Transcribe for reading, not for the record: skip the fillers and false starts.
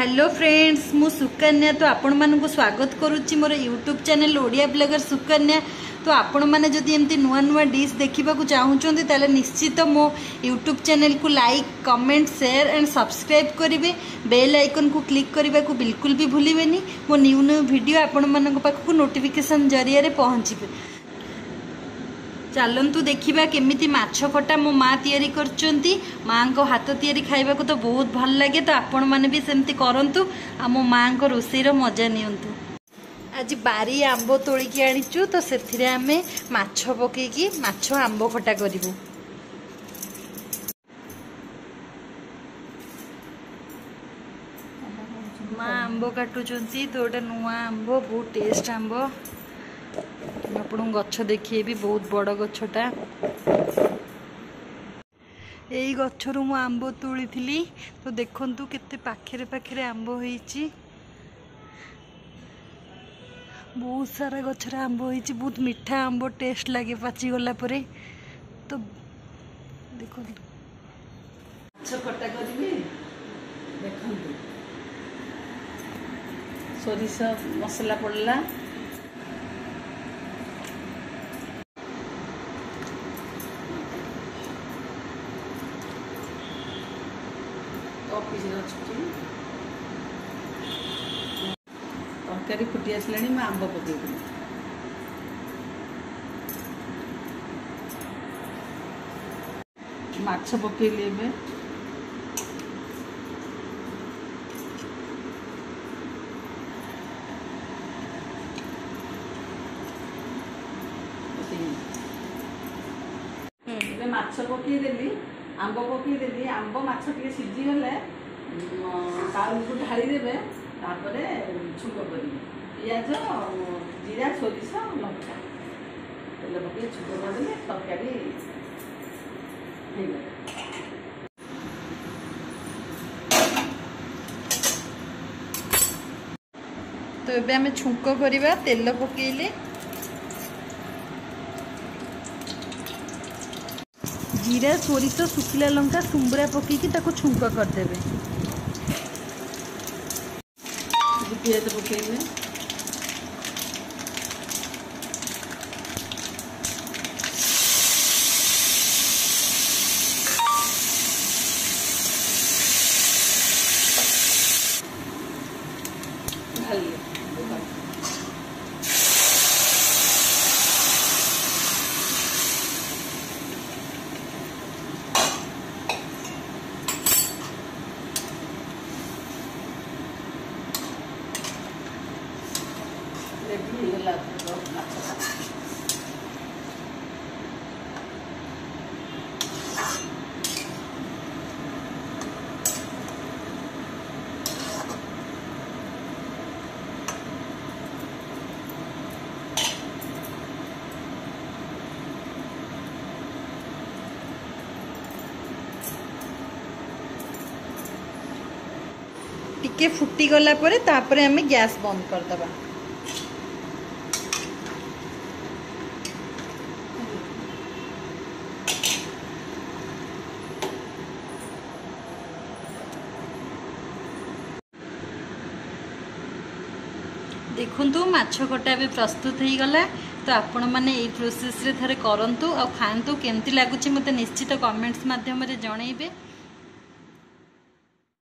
Hello friends मु सुकन्या तो आपण मानक स्वागत करुच्ची मोर YouTube channel Odia blogger Sukanya. तो आपण मैंने जदि एमती नुआ नुआ डिश देखा चाहूँगी ताले निश्चित मो यूट्यूब चैनल को like comment share and subscribe करेंगे। बेल आइकन को क्लिक करने को बिल्कुल भी भूलें। मो न्यू न्यू वीडियो आपण मानक पाखक नोटिफिकेशन जरिए पहुँचे। चलतु देखा केमिति माछ खटा मो माँ तैयारी करचंती। माँ को हाथ तैयारी खाइबा को तो बहुत भल लगे। तो आपण मैंने भी सेमती करंतु आ मो माँ को रोषेईर मजा नियंतु। आज बारी आंब तोलिकी आनीचु तो से आमे माछ पकेकी माछ आंब खटा करिवु। माँ आंब काटुचंती तो गोटे नुआ आंब बहुत टेस्ट आंब। आपन गछ देखिए भी बहुत बड़ गछटा। यही गछरु मु आंब तोली थी तो देखंतु केते पाखरे पाखरे आंब होईची। बहुत सारा गछर आंब होईची। बहुत मीठा आंब टेस्ट लगे पाची गला परे। तो देखंतु माछ खटा करिवे देखंतु सोरिष मसला पड़ला तरकारी फुटी आसला मैं आंब पकईदी माछ पकईली ए माछ पकईदेली आंब पकईदेली आंब माछ टे सीझीगले चाउल को ढाली देवे तापरे छुंक करेंगे पियाज जीरा सोरिष लंका तेल पकई छुंक करदे तरकारी तो एबे आमे छुंक करिबा। तेल पकेइले जीरा सोरिष सुखिला लंका सुंबरा पकईकी ताको छुंक करदेबे। पियाज पकईले ढालिए टिके फुटी गला परे तापरे हमें गैस बंद कर दबा। देखंतु माछ खटा भी प्रस्तुत हो गला। तो आपण माने এই प्रोसेस रे थरे करंतु आ खांतु केमती लागुची मते निश्चित कमेंट्स माध्यम रे जणैबे।